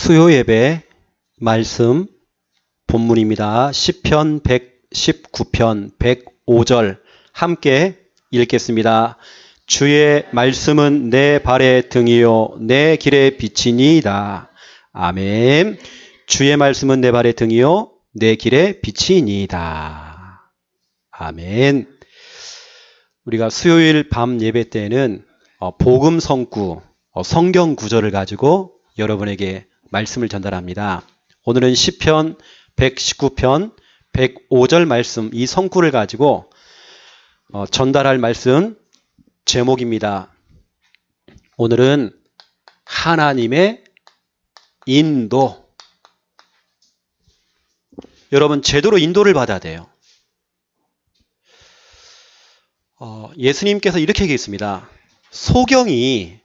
수요 예배 말씀 본문입니다. 시편 119편 105절 함께 읽겠습니다. 주의 말씀은 내 발의 등이요 내 길의 빛이니이다. 아멘. 주의 말씀은 내 발의 등이요 내 길의 빛이니이다. 아멘. 우리가 수요일 밤 예배 때는 복음 성구, 성경 구절을 가지고 여러분에게 말씀을 전달합니다. 오늘은 시편 119편 105절 말씀, 이 성구를 가지고 전달할 말씀 제목입니다. 오늘은 하나님의 인도. 여러분, 제대로 인도를 받아야 돼요. 예수님께서 이렇게 얘기했습니다. 소경을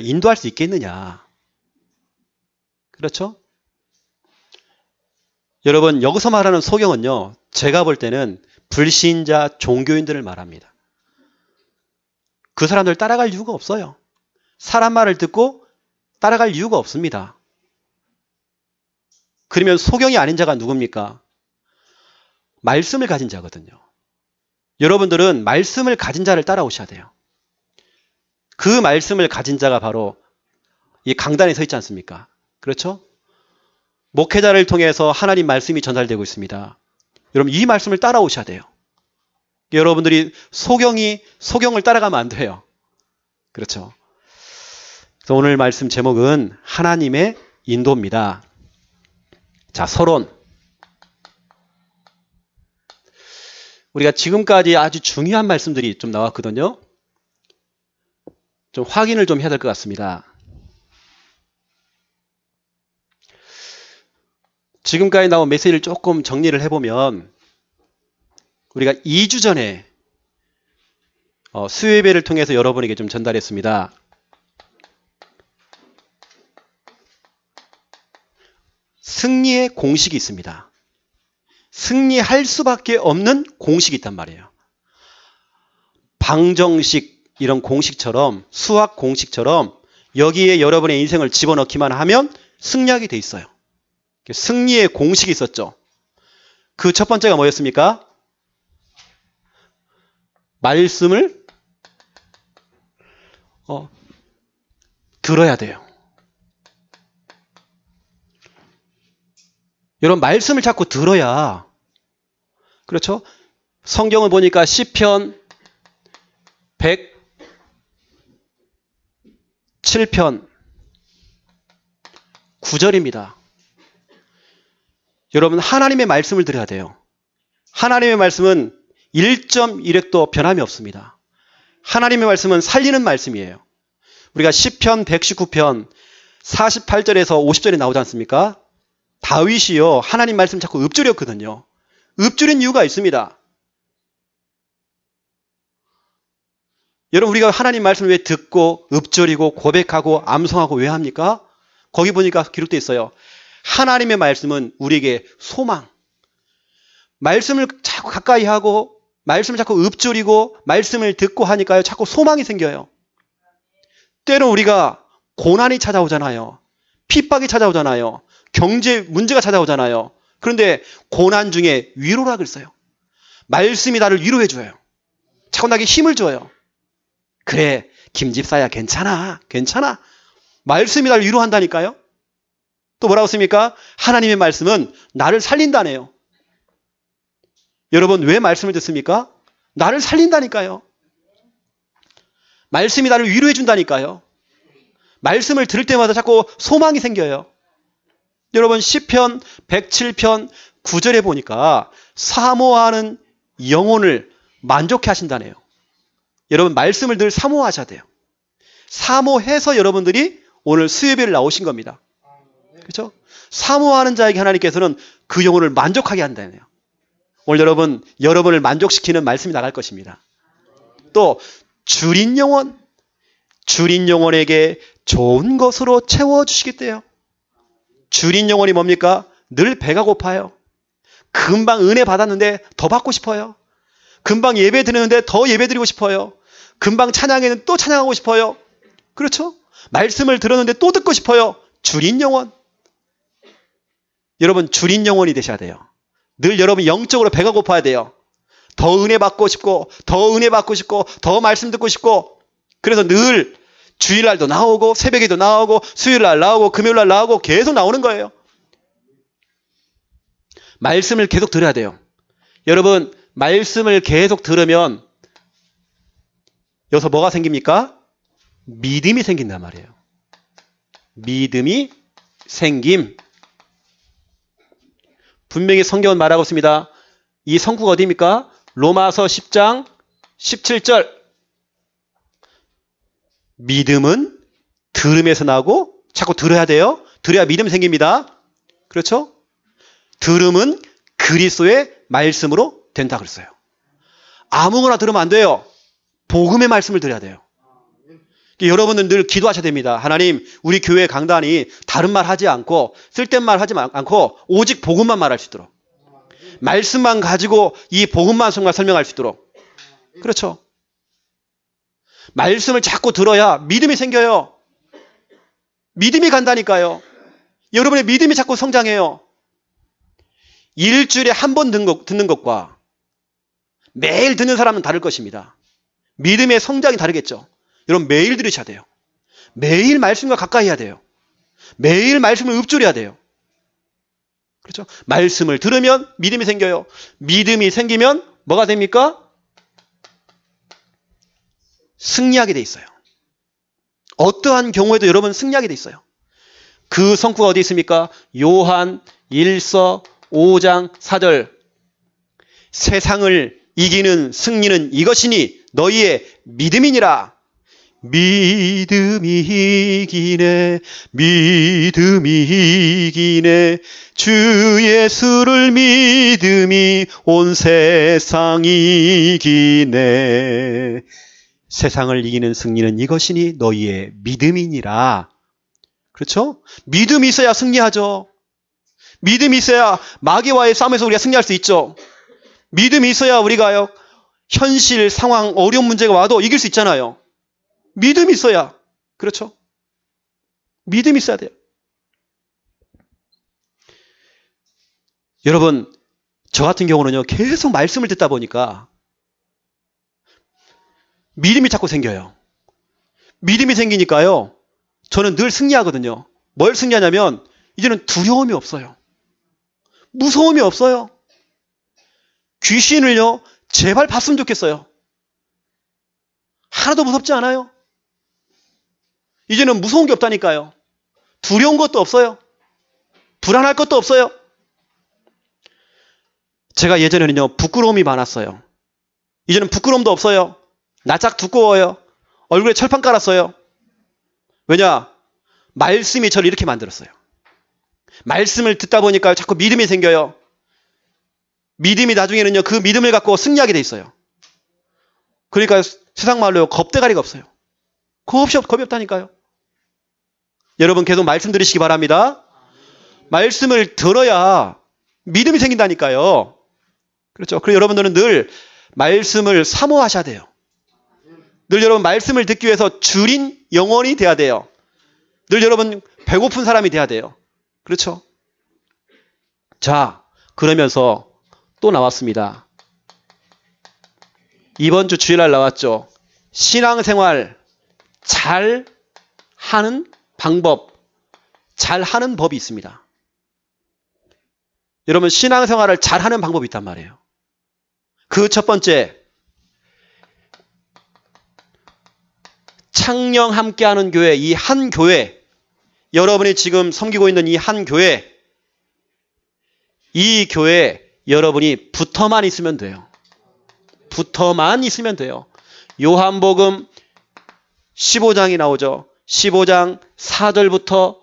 인도할 수 있겠느냐? 그렇죠? 여러분, 여기서 말하는 소경은요, 제가 볼 때는 불신자 종교인들을 말합니다. 그 사람들 따라갈 이유가 없어요. 사람 말을 듣고 따라갈 이유가 없습니다. 그러면 소경이 아닌 자가 누굽니까? 말씀을 가진 자거든요. 여러분들은 말씀을 가진 자를 따라오셔야 돼요. 그 말씀을 가진 자가 바로 이 강단에 서 있지 않습니까? 그렇죠? 목회자를 통해서 하나님 말씀이 전달되고 있습니다. 여러분, 이 말씀을 따라오셔야 돼요. 여러분들이 소경을 따라가면 안 돼요. 그렇죠? 그래서 오늘 말씀 제목은 하나님의 인도입니다. 자, 서론. 우리가 지금까지 아주 중요한 말씀들이 좀 나왔거든요. 좀 확인을 좀 해야 될 것 같습니다. 지금까지 나온 메시지를 조금 정리를 해보면 우리가 2주 전에 수요 예배를 통해서 여러분에게 좀 전달했습니다. 승리의 공식이 있습니다. 승리할 수밖에 없는 공식이 있단 말이에요. 방정식 이런 공식처럼, 수학 공식처럼 여기에 여러분의 인생을 집어넣기만 하면 승리하게 돼 있어요. 승리의 공식이 있었죠. 그 첫 번째가 뭐였습니까? 말씀을 들어야 돼요. 여러분, 말씀을 자꾸 들어야, 그렇죠? 성경을 보니까 시편 107편 9절입니다. 여러분, 하나님의 말씀을 들어야 돼요. 하나님의 말씀은 1.1획도 변함이 없습니다. 하나님의 말씀은 살리는 말씀이에요. 우리가 시편 119편 48절에서 50절에 나오지 않습니까? 다윗이요, 하나님 말씀 자꾸 읊조렸거든요. 읊조린 이유가 있습니다. 여러분, 우리가 하나님 말씀을 왜 듣고 읊조리고 고백하고 암송하고 왜 합니까? 거기 보니까 기록되어 있어요. 하나님의 말씀은 우리에게 소망. 말씀을 자꾸 가까이 하고 말씀을 자꾸 읊조리고 말씀을 듣고 하니까요, 자꾸 소망이 생겨요. 때로 우리가 고난이 찾아오잖아요. 핍박이 찾아오잖아요. 경제 문제가 찾아오잖아요. 그런데 고난 중에 위로라 그랬어요. 말씀이 나를 위로해 줘요. 자꾸 나에게 힘을 줘요. 그래, 김집사야, 괜찮아. 말씀이 나를 위로한다니까요. 또 뭐라고 씁니까? 하나님의 말씀은 나를 살린다네요. 여러분, 왜 말씀을 듣습니까? 나를 살린다니까요. 말씀이 나를 위로해 준다니까요. 말씀을 들을 때마다 자꾸 소망이 생겨요. 여러분, 시편 107편 9절에 보니까 사모하는 영혼을 만족해 하신다네요. 여러분, 말씀을 늘 사모하셔야 돼요. 사모해서 여러분들이 오늘 수요예배를 나오신 겁니다. 그렇죠? 사모하는 자에게 하나님께서는 그 영혼을 만족하게 한다네요. 오늘 여러분을 만족시키는 말씀이 나갈 것입니다. 또 줄인 영혼에게 좋은 것으로 채워주시겠대요. 줄인 영혼이 뭡니까? 늘 배가 고파요. 금방 은혜 받았는데 더 받고 싶어요. 금방 예배 드리는데 더 예배 드리고 싶어요. 금방 찬양에는 또 찬양하고 싶어요. 그렇죠? 말씀을 들었는데 또 듣고 싶어요. 주린 영혼. 여러분 주린 영혼이 되셔야 돼요. 늘 여러분 영적으로 배가 고파야 돼요. 더 은혜 받고 싶고 더 은혜 받고 싶고 더 말씀 듣고 싶고 그래서 늘 주일날도 나오고 새벽에도 나오고 수요일날 나오고 금요일날 나오고 계속 나오는 거예요. 말씀을 계속 들어야 돼요. 여러분 말씀을 계속 들으면 여기서 뭐가 생깁니까? 믿음이 생긴단 말이에요. 믿음이 생김. 분명히 성경은 말하고 있습니다. 이 성구가 어디입니까? 로마서 10장 17절. 믿음은 들음에서 나고 자꾸 들어야 돼요. 들어야 믿음 생깁니다. 그렇죠? 들음은 그리스도의 말씀으로 된다 그랬어요. 아무거나 들으면 안 돼요. 복음의 말씀을 드려야 돼요. 여러분은 늘 기도하셔야 됩니다. 하나님, 우리 교회 강단이 다른 말 하지 않고 쓸데없는 말 하지 않고 오직 복음만 말할 수 있도록. 말씀만 가지고 이 복음만 설명할 수 있도록. 그렇죠? 말씀을 자꾸 들어야 믿음이 생겨요. 믿음이 간다니까요. 여러분의 믿음이 자꾸 성장해요. 일주일에 한 번 듣는 것과 매일 듣는 사람은 다를 것입니다. 믿음의 성장이 다르겠죠. 여러분 매일 들으셔야 돼요. 매일 말씀과 가까이 해야 돼요. 매일 말씀을 읊조려야 돼요. 그렇죠? 말씀을 들으면 믿음이 생겨요. 믿음이 생기면 뭐가 됩니까? 승리하게 돼 있어요. 어떠한 경우에도 여러분 승리하게 돼 있어요. 그 성구가 어디 있습니까? 요한 1서 5장 4절. 세상을 이기는 승리는 이것이니 너희의 믿음이니라. 믿음이 이기네, 믿음이 이기네, 주 예수를 믿음이 온 세상이 이기네. 세상을 이기는 승리는 이것이니 너희의 믿음이니라. 그렇죠? 믿음이 있어야 승리하죠. 믿음이 있어야 마귀와의 싸움에서 우리가 승리할 수 있죠. 믿음이 있어야 우리가요, 현실 상황 어려운 문제가 와도 이길 수 있잖아요. 믿음이 있어야. 그렇죠? 믿음이 있어야 돼요. 여러분, 저 같은 경우는요, 계속 말씀을 듣다 보니까 믿음이 자꾸 생겨요. 믿음이 생기니까요, 저는 늘 승리하거든요. 뭘 승리하냐면, 이제는 두려움이 없어요. 무서움이 없어요. 귀신을요, 제발 봤으면 좋겠어요. 하나도 무섭지 않아요. 이제는 무서운 게 없다니까요. 두려운 것도 없어요. 불안할 것도 없어요. 제가 예전에는요, 부끄러움이 많았어요. 이제는 부끄러움도 없어요. 낯짝 두꺼워요. 얼굴에 철판 깔았어요. 왜냐? 말씀이 저를 이렇게 만들었어요. 말씀을 듣다 보니까 자꾸 믿음이 생겨요. 믿음이 나중에는요, 그 믿음을 갖고 승리하게 돼 있어요. 그러니까 세상 말로 겁대가리가 없어요. 겁이 없다니까요. 여러분 계속 말씀 들으시기 바랍니다. 말씀을 들어야 믿음이 생긴다니까요. 그렇죠? 그리고 여러분들은 늘 말씀을 사모하셔야 돼요. 늘 여러분 말씀을 듣기 위해서 주린 영혼이 돼야 돼요. 늘 여러분 배고픈 사람이 돼야 돼요. 그렇죠? 자, 그러면서 또 나왔습니다. 이번 주 주일날 나왔죠. 신앙생활 잘 하는 방법, 잘 하는 법이 있습니다. 여러분 신앙생활을 잘 하는 방법이 있단 말이에요. 그 첫 번째, 창녕 함께하는 교회, 이 한 교회, 여러분이 지금 섬기고 있는 이 한 교회, 이 교회 여러분이 붙어만 있으면 돼요. 붙어만 있으면 돼요. 요한복음 15장이 나오죠. 15장 4절부터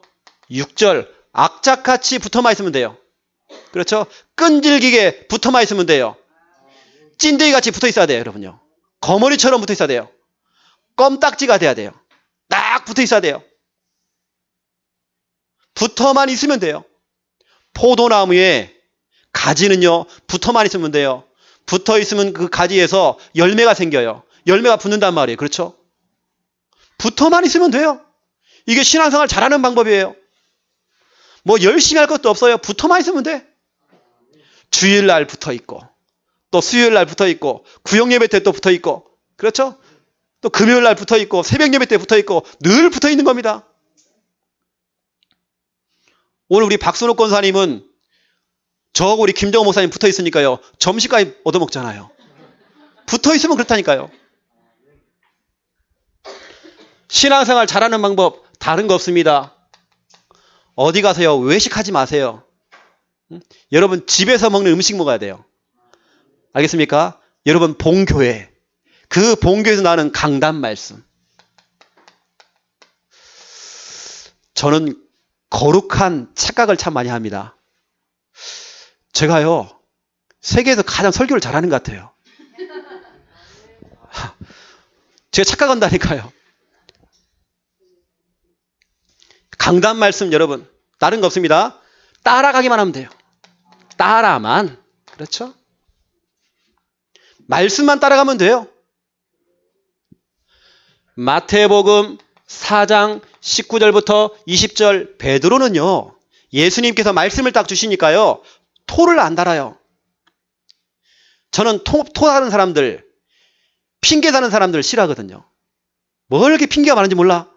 6절 악착같이 붙어만 있으면 돼요. 그렇죠? 끈질기게 붙어만 있으면 돼요. 찐득이같이 붙어 있어야 돼요. 여러분요. 거머리처럼 붙어 있어야 돼요. 껌딱지가 돼야 돼요. 딱 붙어 있어야 돼요. 붙어만 있으면 돼요. 포도나무에 가지는요, 붙어만 있으면 돼요. 붙어 있으면 그 가지에서 열매가 생겨요. 열매가 붙는단 말이에요. 그렇죠? 붙어만 있으면 돼요. 이게 신앙생활 잘하는 방법이에요. 뭐 열심히 할 것도 없어요. 붙어만 있으면 돼. 주일날 붙어 있고, 또 수요일날 붙어 있고, 구역예배 때 또 붙어 있고, 그렇죠? 또 금요일날 붙어 있고, 새벽예배 때 붙어 있고, 늘 붙어 있는 겁니다. 오늘 우리 박순옥 권사님은 저하고 우리 김정호 목사님 붙어 있으니까요. 점심까지 얻어먹잖아요. 붙어 있으면 그렇다니까요. 신앙생활 잘하는 방법 다른 거 없습니다. 어디 가세요? 외식하지 마세요. 여러분 집에서 먹는 음식 먹어야 돼요. 알겠습니까? 여러분 본교회, 그 본교회에서 나는 강단 말씀. 저는 거룩한 착각을 참 많이 합니다. 제가요 세계에서 가장 설교를 잘하는 것 같아요. 제가 착각한다니까요. 강단 말씀 여러분 다른 거 없습니다. 따라가기만 하면 돼요. 따라만. 그렇죠? 말씀만 따라가면 돼요. 마태복음 4장 19절부터 20절 베드로는요. 예수님께서 말씀을 딱 주시니까요. 토를 안 달아요. 저는 토하는 사람들, 핑계 다는 사람들 싫어하거든요. 뭘 이렇게 핑계가 많은지 몰라.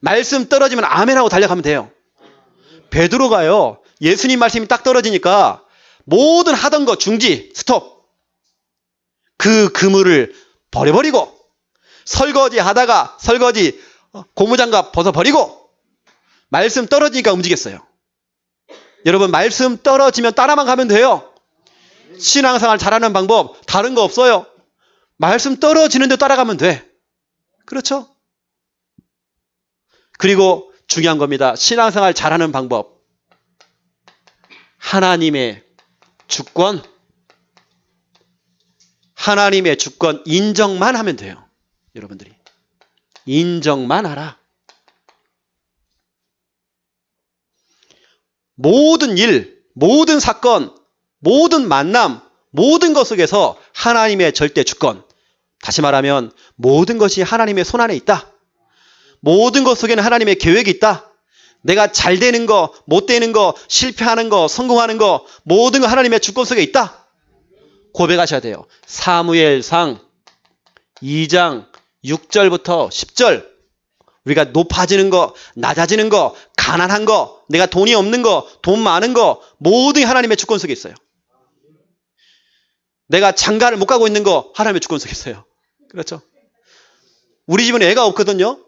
말씀 떨어지면 아멘하고 달려가면 돼요. 베드로가요. 예수님 말씀이 딱 떨어지니까 모든 하던 거 중지, 스톱. 그 그물을 버려버리고 설거지 하다가 설거지 고무장갑 벗어버리고 말씀 떨어지니까 움직였어요. 여러분 말씀 떨어지면 따라만 가면 돼요. 신앙생활 잘하는 방법 다른 거 없어요. 말씀 떨어지는데 따라가면 돼. 그렇죠? 그리고 중요한 겁니다. 신앙생활 잘하는 방법. 하나님의 주권, 하나님의 주권 인정만 하면 돼요. 여러분들이. 인정만 하라. 모든 일, 모든 사건, 모든 만남, 모든 것 속에서 하나님의 절대 주권. 다시 말하면 모든 것이 하나님의 손안에 있다. 모든 것 속에는 하나님의 계획이 있다. 내가 잘 되는 거, 못 되는 거, 실패하는 거, 성공하는 거 모든 거 하나님의 주권 속에 있다. 고백하셔야 돼요. 사무엘상 2장 6절부터 10절 우리가 높아지는 거, 낮아지는 거, 가난한 거, 내가 돈이 없는 거, 돈 많은 거 모든 게 하나님의 주권 속에 있어요. 내가 장가를 못 가고 있는 거 하나님의 주권 속에 있어요. 그렇죠? 우리 집은 애가 없거든요.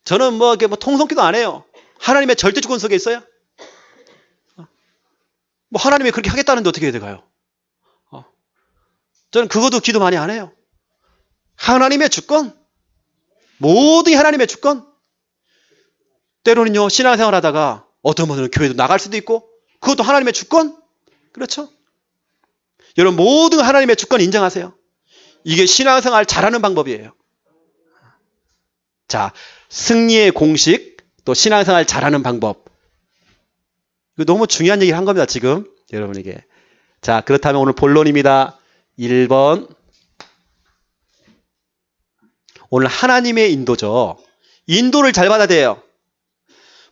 저는 이렇게 통성기도 안 해요. 하나님의 절대 주권 속에 있어요. 하나님이 그렇게 하겠다는데 어떻게 해야 될까요? 저는 그것도 기도 많이 안 해요. 하나님의 주권. 모든 게 하나님의 주권. 때로는요, 신앙생활 하다가 어떤 분들은 교회도 나갈 수도 있고, 그것도 하나님의 주권. 그렇죠? 여러분, 모든 하나님의 주권 인정하세요. 이게 신앙생활 잘하는 방법이에요. 자, 승리의 공식, 또 신앙생활 잘하는 방법. 이거 너무 중요한 얘기를 한 겁니다, 지금. 여러분에게. 자, 그렇다면 오늘 본론입니다. 1번. 오늘 하나님의 인도죠. 인도를 잘 받아야 돼요.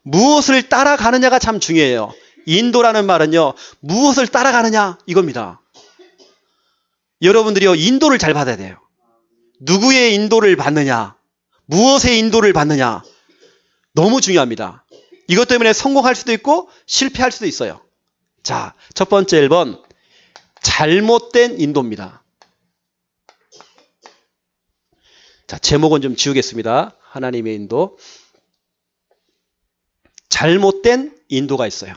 무엇을 따라가느냐가 참 중요해요. 인도라는 말은요, 무엇을 따라가느냐, 이겁니다. 여러분들이요, 인도를 잘 받아야 돼요. 누구의 인도를 받느냐, 무엇의 인도를 받느냐, 너무 중요합니다. 이것 때문에 성공할 수도 있고, 실패할 수도 있어요. 자, 첫 번째 1번. 잘못된 인도입니다. 자, 제목은 좀 지우겠습니다. 하나님의 인도. 잘못된 인도가 있어요.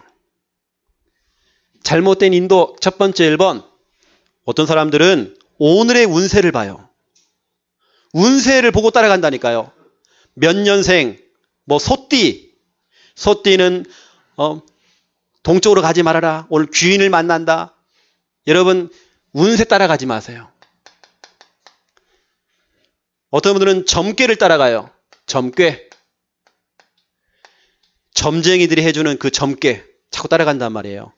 잘못된 인도 첫 번째 1번. 어떤 사람들은 오늘의 운세를 봐요. 운세를 보고 따라간다니까요. 몇 년생, 소띠는 동쪽으로 가지 말아라. 오늘 귀인을 만난다. 여러분 운세 따라가지 마세요. 어떤 분들은 점괘를 따라가요. 점괘. 점쟁이들이 해주는 그 점괘 자꾸 따라간단 말이에요.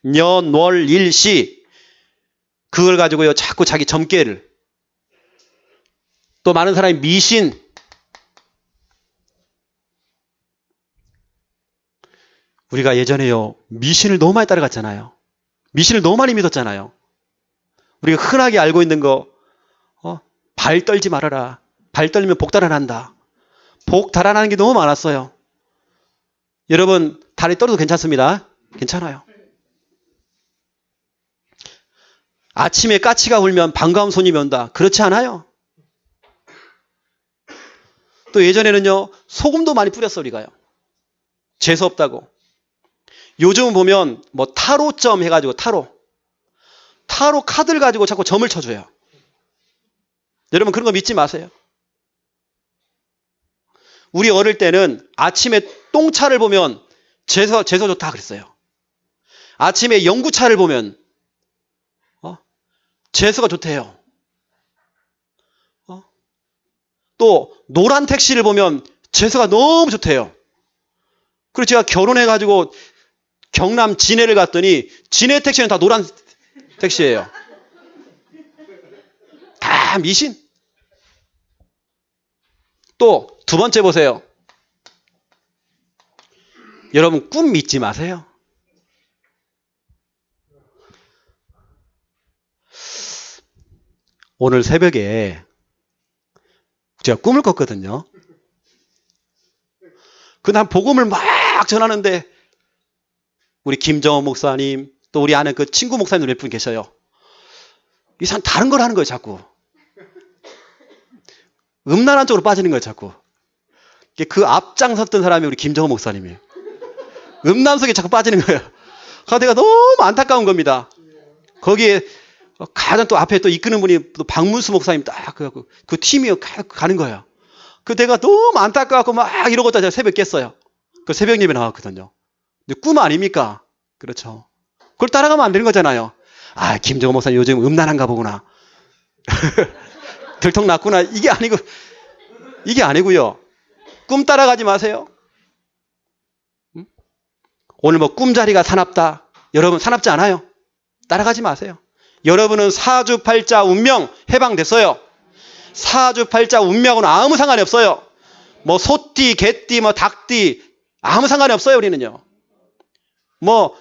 년, 월, 일, 시 그걸 가지고요 자꾸 자기 점괘를. 또 많은 사람이 미신. 우리가 예전에요, 미신을 너무 많이 따라갔잖아요. 미신을 너무 많이 믿었잖아요. 우리가 흔하게 알고 있는 거, 발 떨지 말아라. 발 떨리면 복 달아난다. 복 달아나는 게 너무 많았어요. 여러분, 다리 떨어도 괜찮습니다. 괜찮아요. 아침에 까치가 울면 반가운 손님이 온다. 그렇지 않아요. 또 예전에는요, 소금도 많이 뿌렸어, 우리가요. 재수 없다고. 요즘 보면 뭐 타로점 해가지고 타로 카드를 가지고 자꾸 점을 쳐줘요. 여러분 그런 거 믿지 마세요. 우리 어릴 때는 아침에 똥차를 보면 재수 좋다 그랬어요. 아침에 영구차를 보면 재수가 좋대요. 또 노란 택시를 보면 재수가 너무 좋대요. 그리고 제가 결혼해가지고 경남 진해를 갔더니 진해 택시는 다 노란 택시예요. 다 미신. 또 두 번째 보세요. 여러분 꿈 믿지 마세요. 오늘 새벽에 제가 꿈을 꿨거든요. 난 복음을 막 전하는데 우리 김정원 목사님 또 우리 아는 그 친구 목사님 몇 분 계셔요. 이 사람 다른 걸 하는 거예요, 자꾸. 음란한 쪽으로 빠지는 거예요, 자꾸. 그 앞장섰던 사람이 우리 김정원 목사님이에요. 음란 속에 자꾸 빠지는 거예요. 그래서 내가 너무 안타까운 겁니다. 거기에 가장 또 앞에 또 이끄는 분이 또 박문수 목사님 딱 그 팀이 가는 거예요. 내가 너무 안타까워서 막 이러고 있다가 새벽 깼어요. 그 새벽 예배 나왔거든요. 근데 꿈 아닙니까? 그렇죠. 그걸 따라가면 안 되는 거잖아요. 아, 김정은 목사님 요즘 음란한가 보구나. 들통났구나. 이게 아니고요. 꿈 따라가지 마세요. 오늘 뭐 꿈자리가 사납다. 여러분 사납지 않아요. 따라가지 마세요. 여러분은 사주팔자 운명 해방됐어요. 사주팔자 운명하고는 아무 상관이 없어요. 뭐 소띠, 개띠, 뭐 닭띠 아무 상관이 없어요. 우리는요. 뭐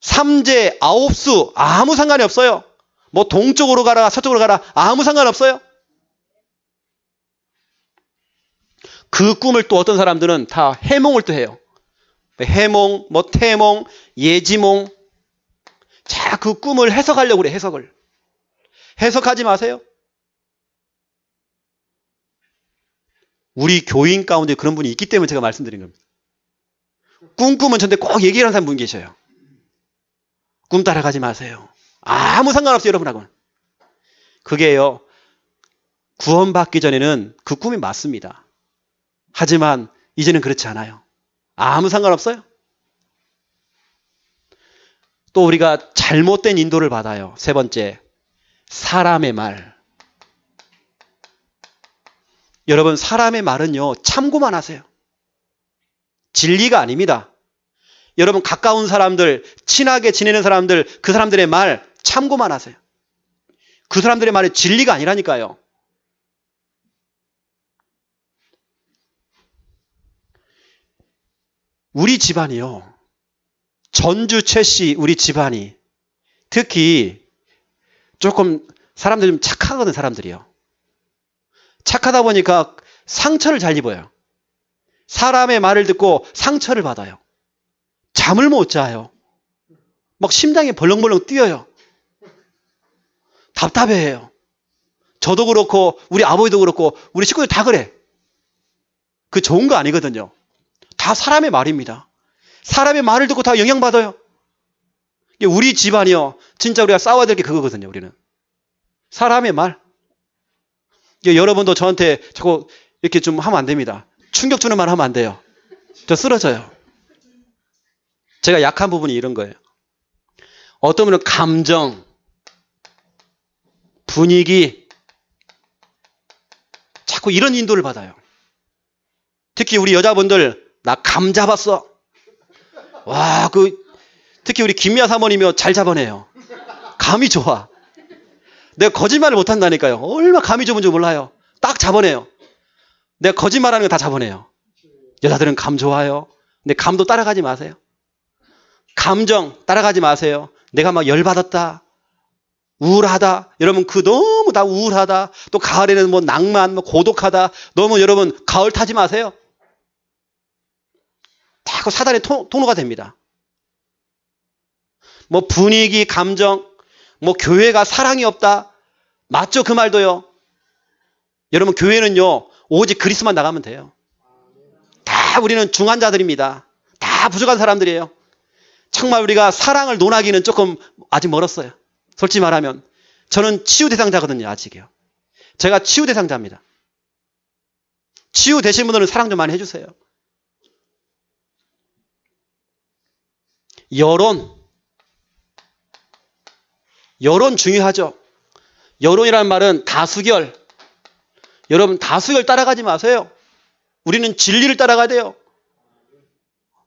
삼재, 아홉수 아무 상관이 없어요. 뭐 동쪽으로 가라 서쪽으로 가라 아무 상관없어요. 그 꿈을 또 어떤 사람들은 다 해몽을 또 해요. 해몽, 뭐 태몽, 예지몽. 자, 그 꿈을 해석하려고 그래. 해석하지 마세요. 우리 교인 가운데 그런 분이 있기 때문에 제가 말씀드린 겁니다. 꿈 꾸면 저한테 꼭 얘기하는 사람 분 계셔요. 꿈 따라가지 마세요. 아무 상관없어요, 여러분하고는. 그게요, 구원받기 전에는 그 꿈이 맞습니다. 하지만 이제는 그렇지 않아요. 아무 상관없어요. 또 우리가 잘못된 인도를 받아요. 세 번째, 사람의 말. 여러분 사람의 말은요, 참고만 하세요. 진리가 아닙니다. 여러분 가까운 사람들, 친하게 지내는 사람들, 그 사람들의 말 참고만 하세요. 그 사람들의 말이 진리가 아니라니까요. 우리 집안이요. 전주 최씨 우리 집안이 특히 조금 사람들 좀 착하거든, 사람들이요. 착하다 보니까 상처를 잘 입어요. 사람의 말을 듣고 상처를 받아요. 잠을 못 자요. 막 심장이 벌렁벌렁 뛰어요. 답답해해요. 저도 그렇고 우리 아버지도 그렇고 우리 식구들 다 그래. 그 좋은 거 아니거든요. 다 사람의 말입니다. 사람의 말을 듣고 다 영향받아요. 우리 집안이요. 진짜 우리가 싸워야 될 게 그거거든요. 우리는. 사람의 말. 여러분도 저한테 자꾸 이렇게 좀 하면 안 됩니다. 충격 주는 말 하면 안 돼요. 저 쓰러져요. 제가 약한 부분이 이런 거예요. 어떤 분은 감정, 분위기, 자꾸 이런 인도를 받아요. 특히 우리 여자분들, 나 감 잡았어. 와, 특히 우리 김미아 사모님이요. 잘 잡아내요. 감이 좋아. 내가 거짓말을 못한다니까요. 얼마나 감이 좋은지 몰라요. 딱 잡아내요. 내가 거짓말하는 거 다 잡아내요. 여자들은 감 좋아요. 근데 감도 따라가지 마세요. 감정 따라가지 마세요. 내가 막 열받았다, 우울하다. 여러분 그 너무 다 우울하다. 또 가을에는 뭐 낭만, 뭐 고독하다. 너무 여러분 가을 타지 마세요. 다 그 사단의 통로가 됩니다. 뭐 분위기, 감정, 뭐 교회가 사랑이 없다. 맞죠? 그 말도요. 여러분 교회는요 오직 그리스도만 나가면 돼요. 다 우리는 중환자들입니다. 다 부족한 사람들이에요. 정말 우리가 사랑을 논하기는 조금 아직 멀었어요. 솔직히 말하면 저는 치유 대상자거든요. 아직이요. 제가 치유 대상자입니다. 치유 되신 분들은 사랑 좀 많이 해주세요. 여론 중요하죠. 여론이라는 말은 다수결. 여러분 다수결 따라가지 마세요. 우리는 진리를 따라가야 돼요.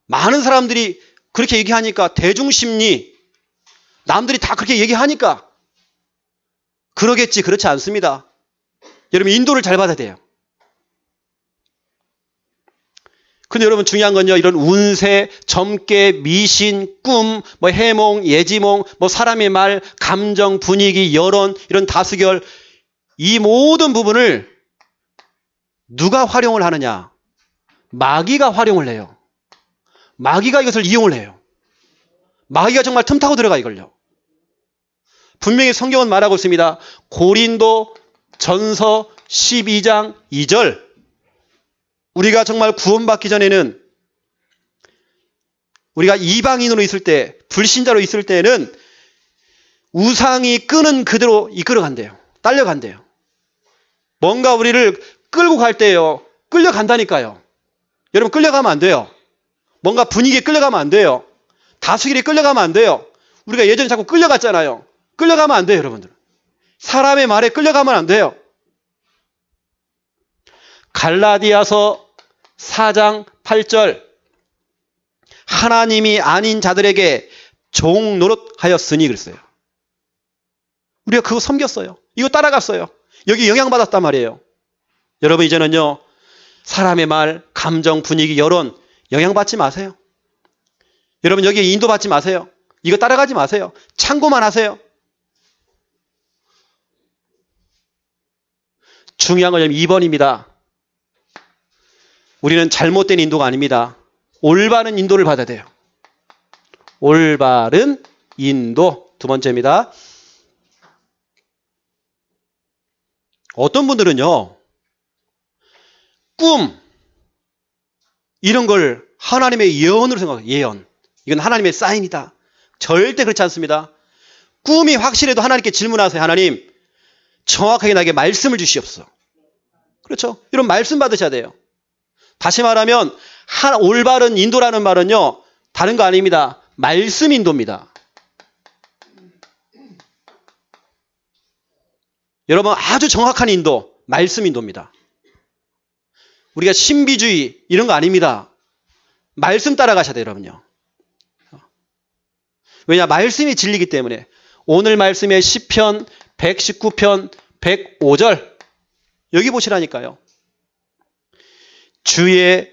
많은 사람들이 그렇게 얘기하니까 대중심리, 남들이 다 그렇게 얘기하니까 그러겠지. 그렇지 않습니다. 여러분 인도를 잘 받아야 돼요. 근데 여러분 중요한 건요. 이런 운세, 점괘, 미신, 꿈, 뭐 해몽, 예지몽, 뭐 사람의 말, 감정, 분위기, 여론, 이런 다수결, 이 모든 부분을 누가 활용을 하느냐? 마귀가 활용을 해요. 마귀가 이것을 이용을 해요. 마귀가 정말 틈타고 들어가 이걸요. 분명히 성경은 말하고 있습니다. 고린도 전서 12장 2절. 우리가 정말 구원받기 전에는 우리가 이방인으로 있을 때, 불신자로 있을 때는 우상이 끄는 그대로 이끌어간대요. 딸려간대요. 뭔가 우리를 끌고 갈 때요. 끌려간다니까요. 여러분 끌려가면 안 돼요. 뭔가 분위기에 끌려가면 안 돼요. 다수결에 끌려가면 안 돼요. 우리가 예전에 자꾸 끌려갔잖아요. 끌려가면 안 돼요, 여러분들. 사람의 말에 끌려가면 안 돼요. 갈라디아서 4장 8절. 하나님이 아닌 자들에게 종 노릇하였으니 그랬어요. 우리가 그거 섬겼어요. 이거 따라갔어요. 여기 영향받았단 말이에요. 여러분 이제는요. 사람의 말, 감정, 분위기, 여론 영향받지 마세요. 여러분 여기에 인도받지 마세요. 이거 따라가지 마세요. 참고만 하세요. 중요한 건 2번입니다. 우리는 잘못된 인도가 아닙니다. 올바른 인도를 받아야 돼요. 올바른 인도. 두 번째입니다. 어떤 분들은요. 꿈 이런 걸 하나님의 예언으로 생각해요. 예언. 이건 하나님의 사인이다. 절대 그렇지 않습니다. 꿈이 확실해도 하나님께 질문하세요. 하나님 정확하게 나에게 말씀을 주시옵소서. 그렇죠? 이런 말씀 받으셔야 돼요. 다시 말하면 올바른 인도라는 말은요. 다른 거 아닙니다. 말씀 인도입니다. 여러분 아주 정확한 인도, 말씀 인도입니다. 우리가 신비주의 이런 거 아닙니다. 말씀 따라가셔야 돼요, 여러분요. 왜냐? 말씀이 진리이기 때문에. 오늘 말씀의 시편 119편 105절 여기 보시라니까요. 주의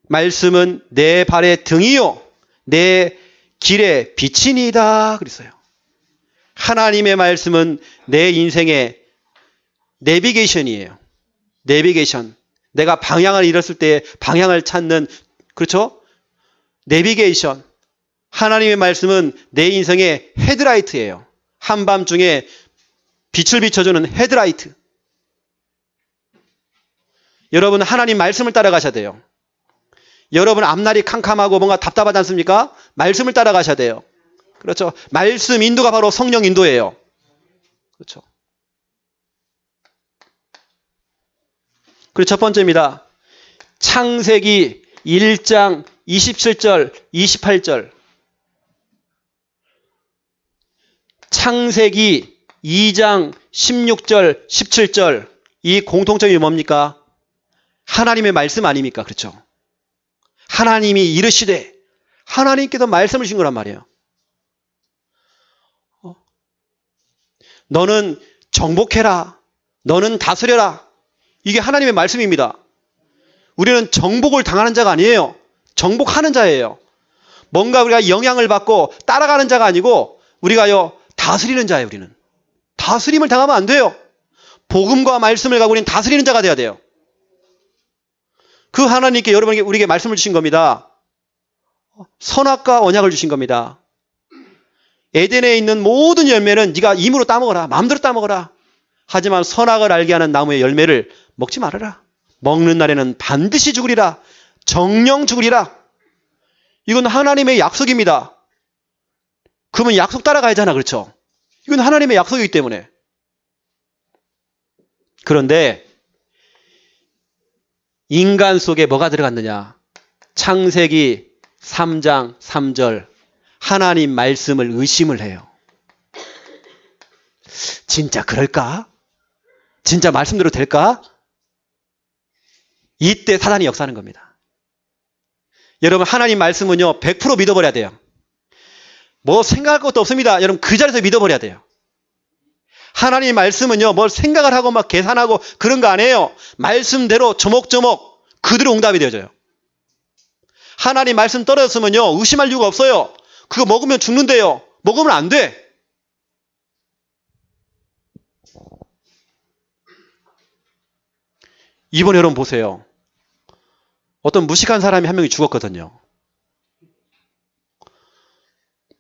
말씀은 내 발의 등이요 내 길의 빛이니이다 그랬어요. 하나님의 말씀은 내 인생의 내비게이션이에요. 내비게이션. 내가 방향을 잃었을 때 방향을 찾는, 그렇죠? 내비게이션. 하나님의 말씀은 내 인생의 헤드라이트예요. 한밤중에 빛을 비춰주는 헤드라이트. 여러분 하나님 말씀을 따라가셔야 돼요. 여러분 앞날이 캄캄하고 뭔가 답답하지 않습니까? 말씀을 따라가셔야 돼요. 그렇죠? 말씀 인도가 바로 성령 인도예요. 그렇죠? 그리고 첫 번째입니다. 창세기 1장 27절, 28절. 창세기 2장 16절, 17절. 이 공통점이 뭡니까? 하나님의 말씀 아닙니까? 그렇죠? 하나님이 이르시되 하나님께서 말씀을 주신 거란 말이에요. 너는 정복해라. 너는 다스려라. 이게 하나님의 말씀입니다. 우리는 정복을 당하는 자가 아니에요. 정복하는 자예요. 뭔가 우리가 영향을 받고 따라가는 자가 아니고 우리가요 다스리는 자예요. 우리는 다스림을 당하면 안 돼요. 복음과 말씀을 가지고 우리는 다스리는 자가 돼야 돼요. 그 하나님께 여러분에게 우리에게 말씀을 주신 겁니다. 선악과 언약을 주신 겁니다. 에덴에 있는 모든 열매는 네가 임으로 따먹어라. 마음대로 따먹어라. 하지만 선악을 알게 하는 나무의 열매를 먹지 말아라. 먹는 날에는 반드시 죽으리라. 정령 죽으리라. 이건 하나님의 약속입니다. 그러면 약속 따라가야 하잖아. 그렇죠? 이건 하나님의 약속이기 때문에. 그런데 인간 속에 뭐가 들어갔느냐? 창세기 3장 3절 하나님 말씀을 의심을 해요. 진짜 그럴까? 진짜 말씀대로 될까? 이때 사단이 역사하는 겁니다. 여러분 하나님 말씀은요 100% 믿어버려야 돼요. 뭐 생각할 것도 없습니다. 여러분 그 자리에서 믿어버려야 돼요. 하나님 말씀은요 뭘 생각을 하고 막 계산하고 그런 거 아니에요. 말씀대로 조목조목 그대로 응답이 되어져요. 하나님 말씀 떨어졌으면요 의심할 이유가 없어요. 그거 먹으면 죽는데요. 먹으면 안 돼. 이번에 여러분 보세요. 어떤 무식한 사람이 한 명이 죽었거든요.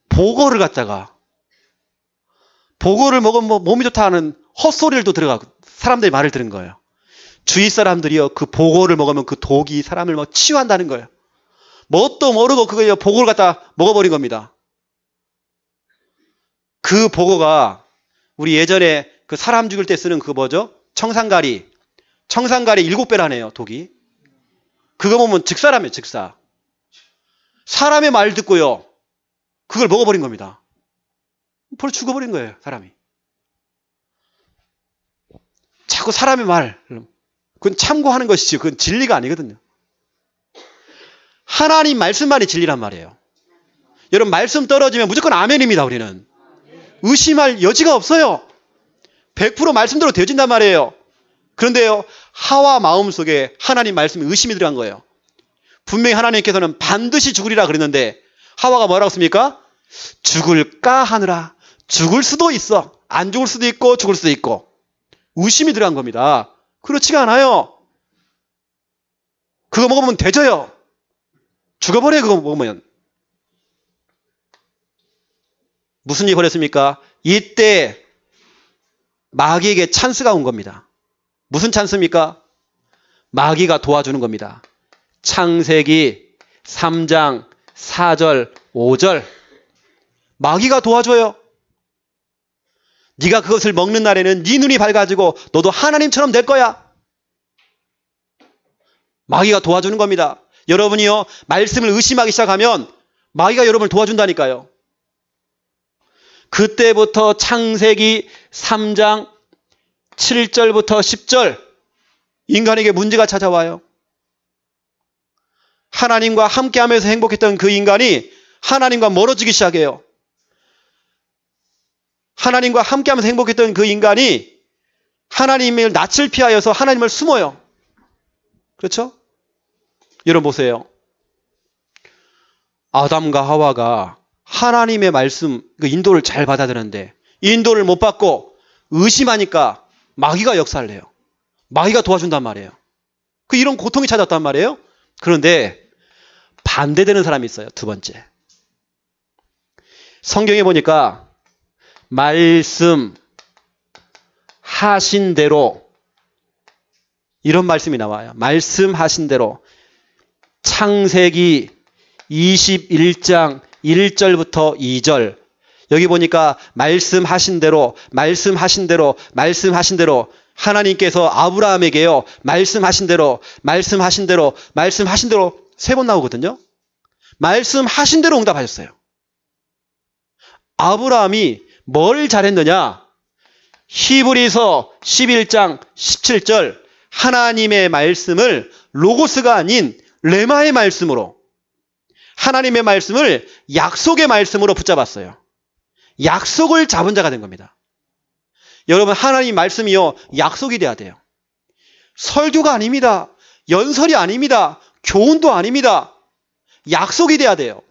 보고를 갖다가 보고를 먹으면 뭐 몸이 좋다 하는 헛소리를 또 들어가고 사람들이 말을 들은 거예요. 주위 사람들이요 그 보고를 먹으면 그 독이 사람을 뭐 치유한다는 거예요. 뭣도 모르고 그거 보고를 갖다 먹어버린 겁니다. 그 보고가 우리 예전에 그 사람 죽일 때 쓰는 그 뭐죠? 청산가리 7배라네요 독이. 그거 보면 즉사라며요 즉사. 사람의 말 듣고요 그걸 먹어버린 겁니다. 벌써 죽어버린 거예요 사람이. 자꾸 사람의 말 그건 참고하는 것이지 그건 진리가 아니거든요. 하나님 말씀만이 진리란 말이에요. 여러분 말씀 떨어지면 무조건 아멘입니다. 우리는 의심할 여지가 없어요. 100% 말씀대로 되어진단 말이에요. 그런데요 하와 마음속에 하나님 말씀에 의심이 들어간 거예요. 분명히 하나님께서는 반드시 죽으리라 그랬는데 하와가 뭐라고 했습니까? 죽을까 하느라. 죽을 수도 있어. 안 죽을 수도 있고 죽을 수도 있고. 의심이 들어간 겁니다. 그렇지가 않아요. 그거 먹으면 되져요. 죽어버려요 그거 먹으면. 무슨 일이 벌였습니까? 이때 마귀에게 찬스가 온 겁니다. 무슨 찬스입니까? 마귀가 도와주는 겁니다. 창세기 3장 4절 5절 마귀가 도와줘요. 네가 그것을 먹는 날에는 네 눈이 밝아지고 너도 하나님처럼 될 거야. 마귀가 도와주는 겁니다. 여러분이요 말씀을 의심하기 시작하면 마귀가 여러분을 도와준다니까요. 그때부터 창세기 3장 7절부터 10절 인간에게 문제가 찾아와요. 하나님과 함께하면서 행복했던 그 인간이 하나님과 멀어지기 시작해요. 하나님과 함께하면서 행복했던 그 인간이 하나님의 낯을 피하여서 하나님을 숨어요. 그렇죠? 여러분 보세요. 아담과 하와가 하나님의 말씀 그 인도를 잘 받아들였는데 인도를 못 받고 의심하니까 마귀가 역사를 해요. 마귀가 도와준단 말이에요. 이런 고통이 찾았단 말이에요. 그런데 반대되는 사람이 있어요. 두 번째. 성경에 보니까 말씀하신 대로 이런 말씀이 나와요. 말씀하신 대로 창세기 21장 1절부터 2절 여기 보니까 말씀하신 대로 하나님께서 아브라함에게요. 말씀하신 대로 세 번 나오거든요. 말씀하신 대로 응답하셨어요. 아브라함이 뭘 잘했느냐? 히브리서 11장 17절 하나님의 말씀을 로고스가 아닌 레마의 말씀으로 하나님의 말씀을 약속의 말씀으로 붙잡았어요. 약속을 잡은 자가 된 겁니다. 여러분 하나님 말씀이요 약속이 돼야 돼요. 설교가 아닙니다. 연설이 아닙니다. 교훈도 아닙니다. 약속이 돼야 돼요.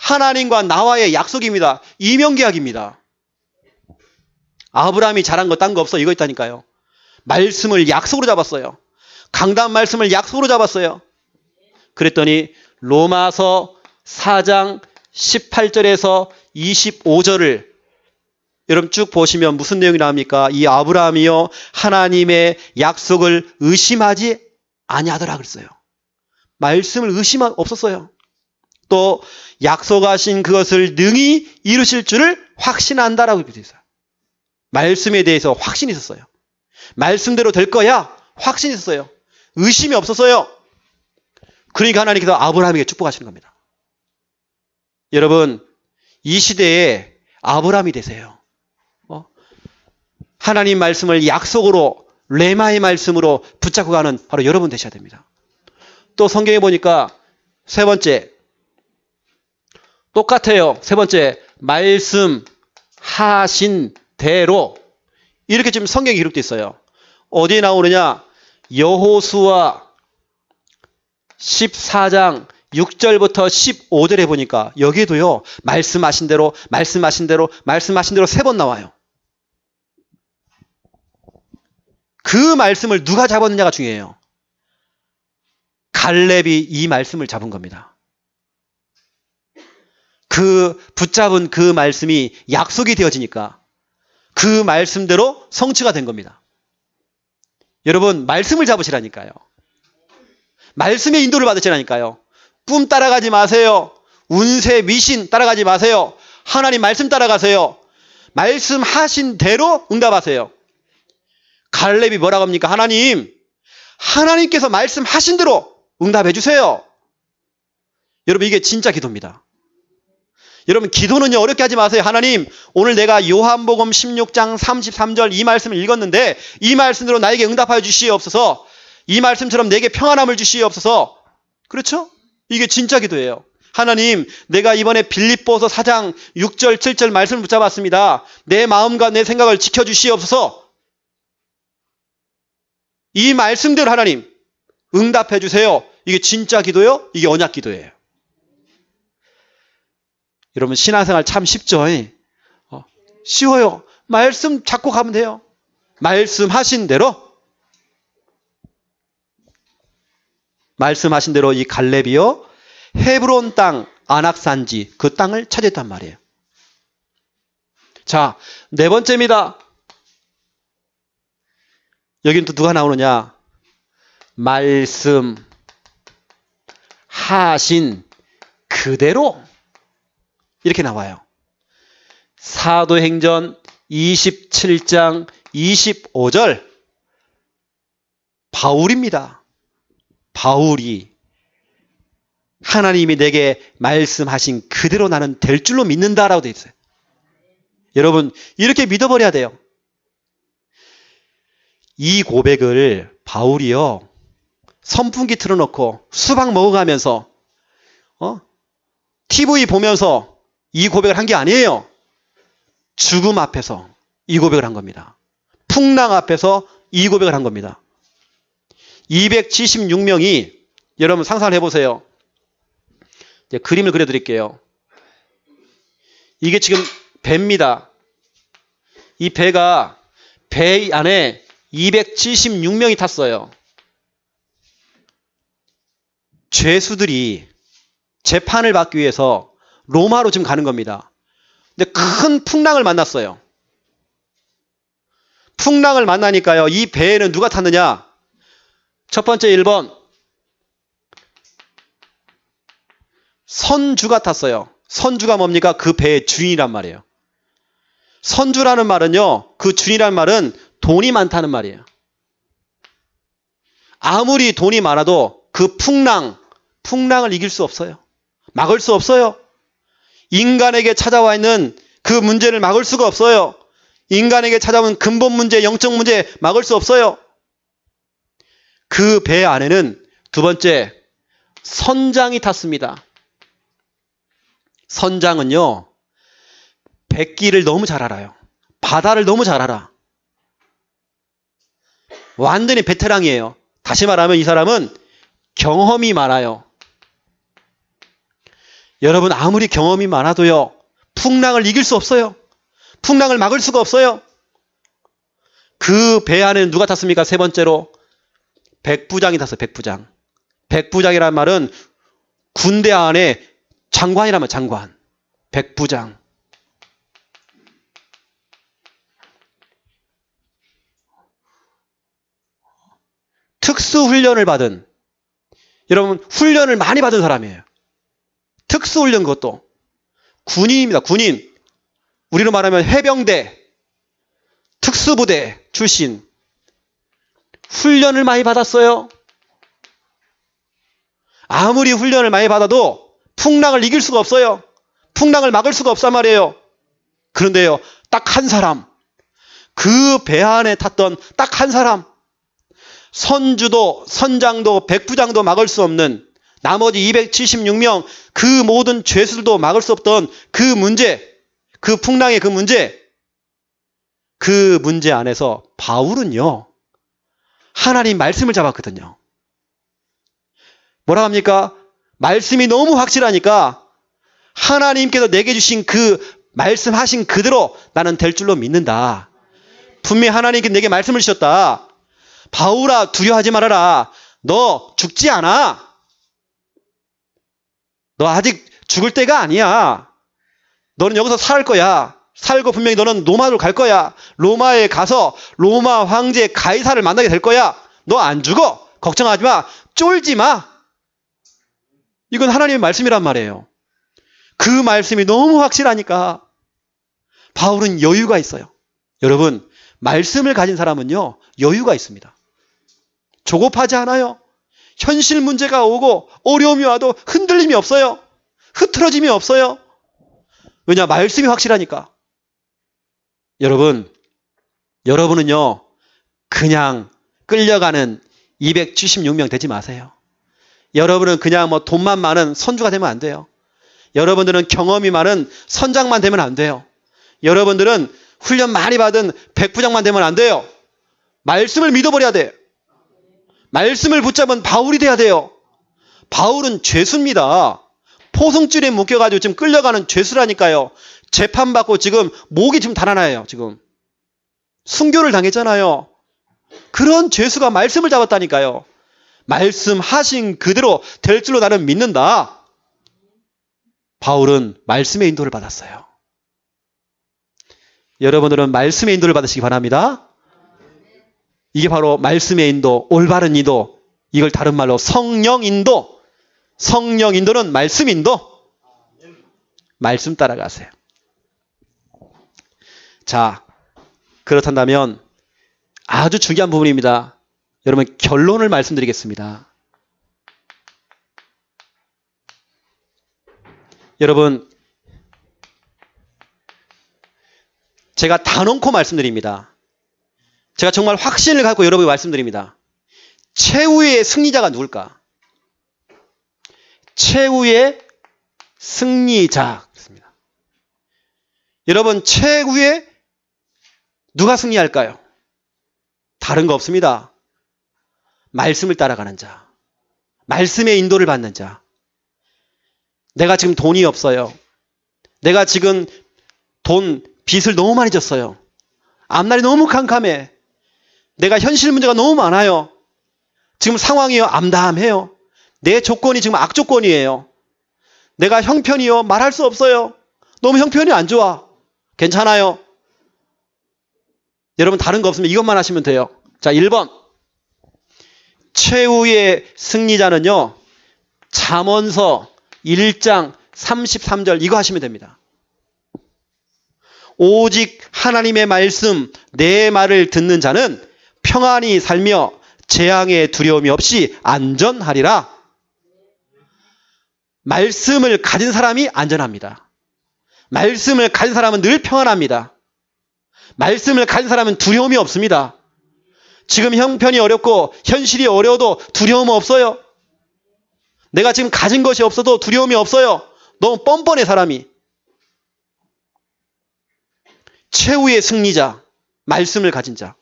하나님과 나와의 약속입니다. 이명계약입니다. 아브라함이 잘한 거 딴 거 없어. 이거 있다니까요. 말씀을 약속으로 잡았어요. 강단 말씀을 약속으로 잡았어요. 그랬더니 로마서 4장 18절에서 25절을 여러분 쭉 보시면 무슨 내용이 나옵니까? 이 아브라함이요 하나님의 약속을 의심하지 아니하더라 그랬어요. 말씀을 의심 없었어요. 또 약속하신 그것을 능히 이루실 줄을 확신한다라고 되어 있어요. 말씀에 대해서 확신이 있었어요. 말씀대로 될 거야 확신이 있었어요. 의심이 없었어요. 그러니까 하나님께서 아브라함에게 축복하시는 겁니다. 여러분 이 시대에 아브라함이 되세요. 하나님 말씀을 약속으로 레마의 말씀으로 붙잡고 가는 바로 여러분 되셔야 됩니다. 또 성경에 보니까 세 번째 똑같아요. 세 번째 말씀하신 대로 이렇게 지금 성경에 기록되어 있어요. 어디에 나오느냐? 여호수아 14장 6절부터 15절에 보니까 여기에도요. 말씀하신 대로 말씀하신 대로 말씀하신 대로 3번 나와요. 그 말씀을 누가 잡았느냐가 중요해요. 갈렙이 이 말씀을 잡은 겁니다. 그 붙잡은 그 말씀이 약속이 되어지니까 그 말씀대로 성취가 된 겁니다. 여러분 말씀을 잡으시라니까요. 말씀의 인도를 받으시라니까요. 꿈 따라가지 마세요. 운세 미신 따라가지 마세요. 하나님 말씀 따라가세요. 말씀하신 대로 응답하세요. 갈렙이 뭐라고 합니까? 하나님께서 말씀하신 대로 응답해 주세요. 여러분 이게 진짜 기도입니다. 여러분 기도는요 어렵게 하지 마세요. 하나님 오늘 내가 요한복음 16장 33절 이 말씀을 읽었는데 이 말씀대로 나에게 응답하여 주시옵소서. 이 말씀처럼 내게 평안함을 주시옵소서. 그렇죠? 이게 진짜 기도예요. 하나님 내가 이번에 빌립보서 4장 6절 7절 말씀을 붙잡았습니다. 내 마음과 내 생각을 지켜주시옵소서. 이 말씀대로 하나님 응답해 주세요. 이게 진짜 기도요? 이게 언약 기도예요. 여러분 신앙생활 참 쉽죠? 쉬워요. 말씀 잡고 가면 돼요. 말씀하신 대로 이 갈렙이요 헤브론 땅 안악산지 그 땅을 차지했단 말이에요. 자, 네 번째입니다. 여긴 또 누가 나오느냐? 말씀하신 그대로 이렇게 나와요. 사도행전 27장 25절 바울입니다. 바울이 하나님이 내게 말씀하신 그대로 나는 될 줄로 믿는다라고 되어 있어요. 여러분 이렇게 믿어버려야 돼요. 이 고백을 바울이요 선풍기 틀어놓고 수박 먹어가면서 TV 보면서 이 고백을 한 게 아니에요. 죽음 앞에서 이 고백을 한 겁니다. 풍랑 앞에서 이 고백을 한 겁니다. 276명이 여러분 상상을 해보세요. 이제 그림을 그려드릴게요. 이게 지금 배입니다. 이 배가 배 안에 276명이 탔어요. 죄수들이 재판을 받기 위해서 로마로 지금 가는 겁니다. 근데 큰 풍랑을 만났어요. 풍랑을 만나니까요. 이 배에는 누가 탔느냐? 첫 번째 1번 선주가 탔어요. 선주가 뭡니까? 그 배의 주인이란 말이에요. 선주라는 말은요. 그 주인이라는 말은 돈이 많다는 말이에요. 아무리 돈이 많아도 그 풍랑을 이길 수 없어요. 막을 수 없어요. 인간에게 찾아와 있는 그 문제를 막을 수가 없어요. 인간에게 찾아온 근본 문제, 영적 문제 막을 수 없어요. 그 배 안에는 두 번째 선장이 탔습니다. 선장은요. 백기를 너무 잘 알아요. 바다를 너무 잘 알아. 완전히 베테랑이에요. 다시 말하면 이 사람은 경험이 많아요. 여러분 아무리 경험이 많아도요. 풍랑을 이길 수 없어요. 풍랑을 막을 수가 없어요. 그 배 안에는 누가 탔습니까? 세 번째로 백부장이 탔어요. 백부장. 백부장이란 말은 군대 안에 장관이라면 장관. 백부장. 특수훈련을 받은, 여러분 훈련을 많이 받은 사람이에요. 특수훈련 그것도. 군인입니다. 군인. 우리로 말하면 해병대, 특수부대 출신. 훈련을 많이 받았어요. 아무리 훈련을 많이 받아도 풍랑을 이길 수가 없어요. 풍랑을 막을 수가 없단 말이에요. 그런데요, 딱 한 사람, 그 배 안에 탔던 딱 한 사람, 선주도, 선장도, 백부장도 막을 수 없는 나머지 276명, 그 모든 죄수들도 막을 수 없던 그 문제, 그 풍랑의 그 문제 안에서 바울은요, 하나님 말씀을 잡았거든요. 뭐라 합니까? 말씀이 너무 확실하니까 하나님께서 내게 주신 그 말씀하신 그대로 나는 될 줄로 믿는다. 분명히 하나님께서 내게 말씀을 주셨다. 바울아, 두려워하지 말아라. 너 죽지 않아. 너 아직 죽을 때가 아니야. 너는 여기서 살 거야. 살고 분명히 너는 로마로 갈 거야. 로마에 가서 로마 황제 가이사를 만나게 될 거야. 너 안 죽어. 걱정하지 마. 쫄지 마. 이건 하나님의 말씀이란 말이에요. 그 말씀이 너무 확실하니까 바울은 여유가 있어요. 여러분, 말씀을 가진 사람은요, 여유가 있습니다. 조급하지 않아요. 현실 문제가 오고 어려움이 와도 흔들림이 없어요. 흐트러짐이 없어요. 왜냐? 말씀이 확실하니까. 여러분은요, 그냥 끌려가는 276명 되지 마세요. 여러분은 그냥 뭐 돈만 많은 선주가 되면 안 돼요. 여러분들은 경험이 많은 선장만 되면 안 돼요. 여러분들은 훈련 많이 받은 백부장만 되면 안 돼요. 말씀을 믿어버려야 돼요. 말씀을 붙잡은 바울이 돼야 돼요. 바울은 죄수입니다. 포승줄에 묶여가지고 지금 끌려가는 죄수라니까요. 재판받고 지금 목이 지금 달아나요. 지금 순교를 당했잖아요. 그런 죄수가 말씀을 잡았다니까요. 말씀하신 그대로 될 줄로 나는 믿는다. 바울은 말씀의 인도를 받았어요. 여러분들은 말씀의 인도를 받으시기 바랍니다. 이게 바로 말씀의 인도, 올바른 인도. 이걸 다른 말로 성령 인도. 성령 인도는 말씀 인도. 말씀 따라가세요. 자, 그렇다면 아주 중요한 부분입니다. 여러분, 결론을 말씀드리겠습니다. 여러분, 제가 단언코 말씀드립니다. 제가 정말 확신을 갖고 여러분에게 말씀드립니다. 최후의 승리자가 누굴까? 최후의 승리자. 여러분, 최후의 누가 승리할까요? 다른 거 없습니다. 말씀을 따라가는 자. 말씀의 인도를 받는 자. 내가 지금 돈이 없어요. 내가 지금 빚을 너무 많이 졌어요. 앞날이 너무 캄캄해. 내가 현실 문제가 너무 많아요. 지금 상황이요, 암담해요. 내 조건이 지금 악조건이에요. 내가 형편이요, 말할 수 없어요. 너무 형편이 안 좋아. 괜찮아요. 여러분, 다른 거 없으면 이것만 하시면 돼요. 자, 1번. 최후의 승리자는요, 잠언서 1장 33절 이거 하시면 됩니다. 오직 하나님의 말씀, 내 말을 듣는 자는 평안히 살며 재앙의 두려움이 없이 안전하리라. 말씀을 가진 사람이 안전합니다. 말씀을 가진 사람은 늘 평안합니다. 말씀을 가진 사람은 두려움이 없습니다. 지금 형편이 어렵고 현실이 어려워도 두려움 없어요. 내가 지금 가진 것이 없어도 두려움이 없어요. 너무 뻔뻔해, 사람이. 최후의 승리자, 말씀을 가진 자,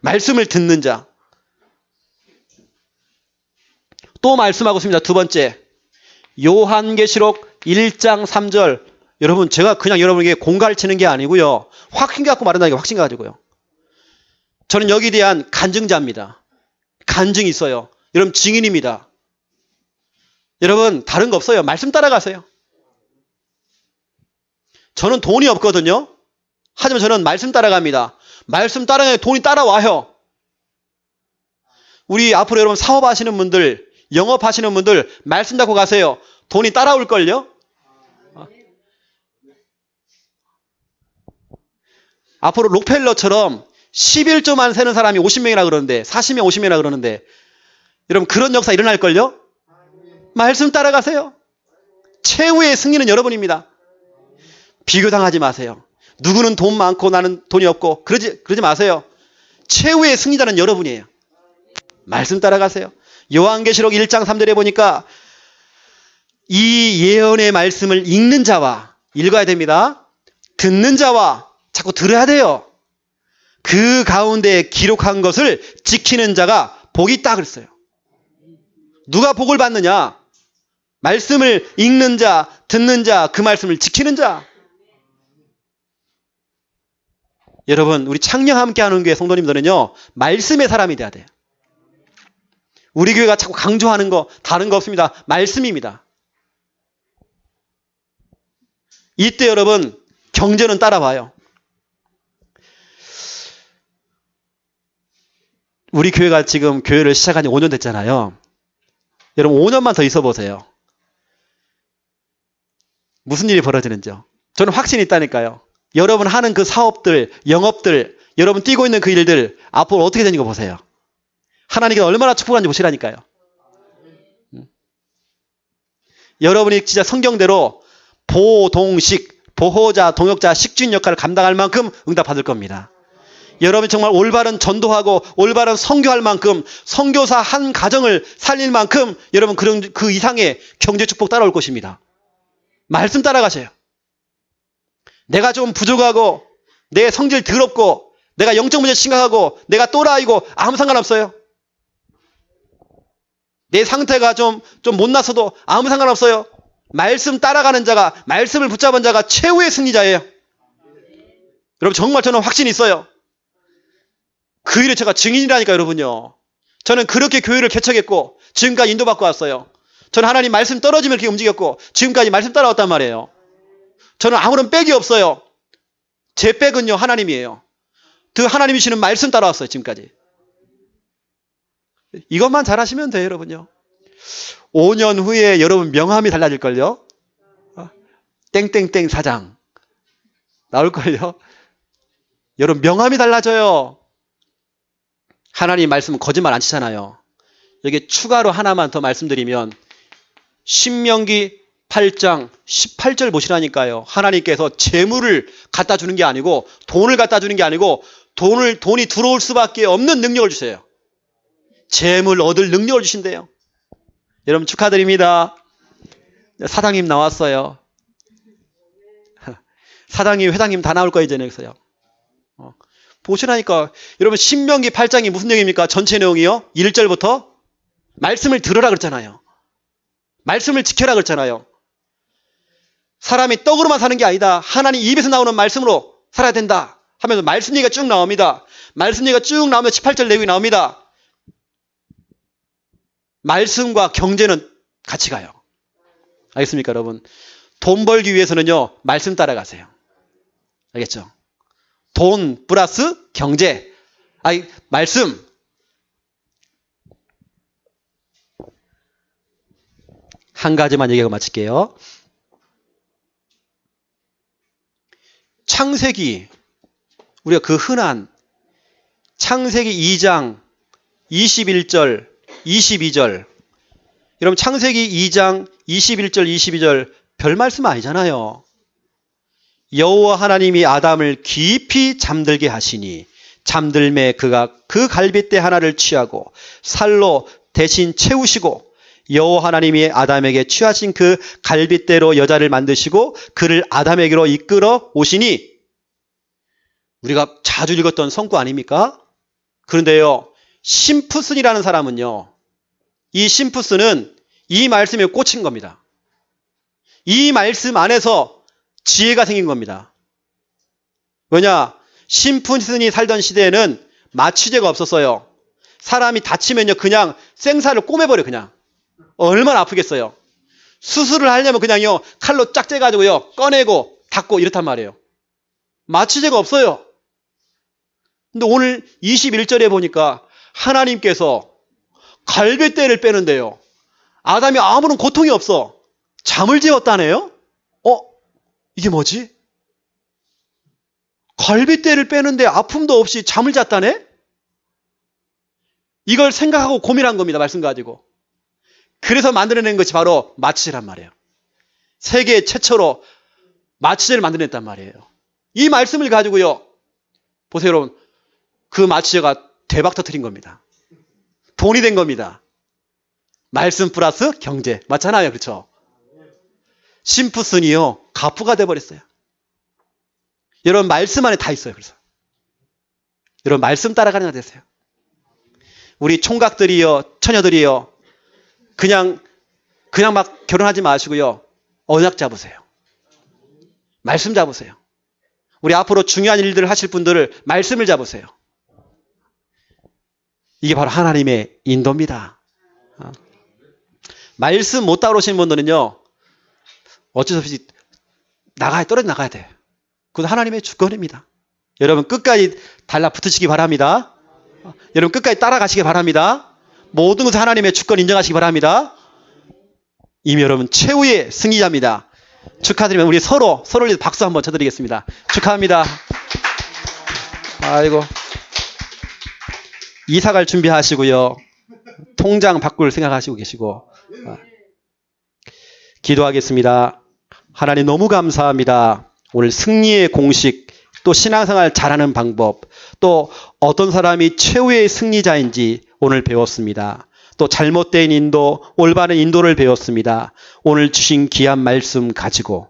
말씀을 듣는 자. 또 말씀하고 있습니다. 두 번째, 요한계시록 1장 3절. 여러분, 제가 그냥 여러분에게 공가를 치는 게 아니고요. 확신 갖고 말한다는 게 확신 가지고요. 저는 여기에 대한 간증자입니다. 간증이 있어요. 여러분, 증인입니다. 여러분, 다른 거 없어요. 말씀 따라가세요. 저는 돈이 없거든요. 하지만 저는 말씀 따라갑니다. 말씀 따라가면 돈이 따라와요. 우리 앞으로 여러분 사업하시는 분들, 영업하시는 분들 말씀 잡고 가세요. 돈이 따라올걸요? 앞으로 록펠러처럼 11조만 세는 사람이 50명이라 그러는데 40명 50명이라 그러는데 여러분 그런 역사 일어날걸요? 말씀 따라가세요. 최후의 승리는 여러분입니다. 비교당하지 마세요. 누구는 돈 많고 나는 돈이 없고 그러지 마세요. 최후의 승리자는 여러분이에요. 말씀 따라가세요. 요한계시록 1장 3절에 보니까 이 예언의 말씀을 읽는 자와 읽어야 됩니다. 듣는 자와 자꾸 들어야 돼요. 그 가운데 기록한 것을 지키는 자가 복이 있다 그랬어요. 누가 복을 받느냐? 말씀을 읽는 자, 듣는 자, 그 말씀을 지키는 자. 여러분, 우리 창녕 함께하는 교회 성도님들은요, 말씀의 사람이 돼야 돼요. 우리 교회가 자꾸 강조하는 거 다른 거 없습니다. 말씀입니다. 이때 여러분 경제는 따라와요. 우리 교회가 지금 교회를 시작한 지 5년 됐잖아요. 여러분 5년만 더 있어 보세요. 무슨 일이 벌어지는지요. 저는 확신이 있다니까요. 여러분 하는 그 사업들, 영업들, 여러분 뛰고 있는 그 일들 앞으로 어떻게 되는 거 보세요. 하나님께서 얼마나 축복한지 보시라니까요. 여러분이 진짜 성경대로 보동식, 보호자, 동역자, 식주인 역할을 감당할 만큼 응답받을 겁니다. 여러분이 정말 올바른 전도하고 올바른 선교할 만큼 선교사 한 가정을 살릴 만큼 여러분 그 이상의 경제 축복 따라올 것입니다. 말씀 따라가세요. 내가 좀 부족하고 내 성질 더럽고 내가 영적 문제 심각하고 내가 또라이고 아무 상관없어요. 내 상태가 좀 못나서도 아무 상관없어요. 말씀 따라가는 자가, 말씀을 붙잡은 자가 최후의 승리자예요. 여러분 정말 저는 확신이 있어요. 그 일에 제가 증인이라니까 여러분요. 저는 그렇게 교회를 개척했고 지금까지 인도받고 왔어요. 저는 하나님 말씀 떨어지면 이렇게 움직였고 지금까지 말씀 따라왔단 말이에요. 저는 아무런 백이 없어요. 제 백은요 하나님이에요. 그 하나님이시는 말씀 따라왔어요 지금까지. 이것만 잘하시면 돼요 여러분요. 5년 후에 여러분 명함이 달라질걸요. 땡땡땡 사장 나올걸요. 여러분 명함이 달라져요. 하나님 말씀은 거짓말 안 치잖아요. 여기 추가로 하나만 더 말씀드리면 신명기 8장 18절 보시라니까요. 하나님께서 재물을 갖다 주는 게 아니고 돈을 갖다 주는 게 아니고 돈이 들어올 수밖에 없는 능력을 주세요. 재물 얻을 능력을 주신대요. 여러분 축하드립니다. 사장님 나왔어요. 사장님, 회장님 다 나올 거예요 이제는요. 보시라니까. 여러분 신명기 8장이 무슨 내용입니까? 전체 내용이요. 1절부터 말씀을 들으라 그랬잖아요. 말씀을 지켜라 그랬잖아요. 사람이 떡으로만 사는 게 아니다. 하나님 입에서 나오는 말씀으로 살아야 된다 하면서 말씀 얘기가 쭉 나옵니다. 말씀 얘기가 쭉 나오면 18절 내용이 나옵니다. 말씀과 경제는 같이 가요. 알겠습니까 여러분? 돈 벌기 위해서는요 말씀 따라가세요. 알겠죠? 돈 플러스 경제. 말씀. 한 가지만 얘기하고 마칠게요. 창세기, 우리가 그 흔한 창세기 2장 21절, 22절. 여러분 창세기 2장 21절, 22절 별 말씀 아니잖아요. 여호와 하나님이 아담을 깊이 잠들게 하시니 잠들매 그가 그 갈빗대 하나를 취하고 살로 대신 채우시고 여호와 하나님이 아담에게 취하신 그 갈빗대로 여자를 만드시고 그를 아담에게로 이끌어 오시니. 우리가 자주 읽었던 성구 아닙니까? 그런데요 심푸슨이라는 사람은요 이 심푸슨은 이 말씀에 꽂힌 겁니다. 이 말씀 안에서 지혜가 생긴 겁니다. 왜냐? 심푼슨이 살던 시대에는 마취제가 없었어요. 사람이 다치면요, 그냥 생사를 꼬매버려, 그냥. 얼마나 아프겠어요. 수술을 하려면 그냥요, 칼로 짝 째가지고요, 꺼내고, 닫고 이렇단 말이에요. 마취제가 없어요. 근데 오늘 21절에 보니까 하나님께서 갈빗대를 빼는데요. 아담이 아무런 고통이 없어. 잠을 재웠다네요? 이게 뭐지? 갈빗대를 빼는데 아픔도 없이 잠을 잤다네? 이걸 생각하고 고민한 겁니다. 말씀 가지고. 그래서 만들어낸 것이 바로 마취제란 말이에요. 세계 최초로 마취제를 만들어냈단 말이에요. 이 말씀을 가지고요. 보세요, 여러분. 그 마취제가 대박 터뜨린 겁니다. 돈이 된 겁니다. 말씀 플러스 경제. 맞잖아요. 그렇죠? 심푸슨이요, 가프가 돼버렸어요. 여러분, 말씀 안에 다 있어요. 그래서 여러분, 말씀 따라가는 자 되세요. 우리 총각들이요, 처녀들이요, 그냥 막 결혼하지 마시고요, 언약 잡으세요. 말씀 잡으세요. 우리 앞으로 중요한 일들을 하실 분들을 말씀을 잡으세요. 이게 바로 하나님의 인도입니다. 말씀 못 따라오시는 분들은요, 어쩔 수 없이 떨어져 나가야 돼요. 그건 하나님의 주권입니다. 여러분, 끝까지 달라붙으시기 바랍니다. 여러분, 끝까지 따라가시기 바랍니다. 모든 것을 하나님의 주권 인정하시기 바랍니다. 이미 여러분 최후의 승리자입니다. 축하드리면 우리 서로를 위해서 박수 한번 쳐드리겠습니다. 축하합니다. 아이고, 이사갈 준비하시고요, 통장 바꿀 생각하시고 계시고, 기도하겠습니다. 하나님, 너무 감사합니다. 오늘 승리의 공식, 또 신앙생활 잘하는 방법, 또 어떤 사람이 최후의 승리자인지 오늘 배웠습니다. 또 잘못된 인도, 올바른 인도를 배웠습니다. 오늘 주신 귀한 말씀 가지고,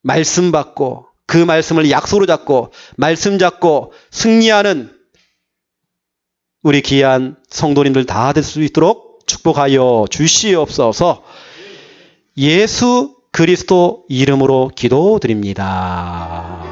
말씀 받고, 그 말씀을 약속으로 잡고, 말씀 잡고 승리하는 우리 귀한 성도님들 다 될 수 있도록 축복하여 주시옵소서. 예수 그리스도 이름으로 기도드립니다.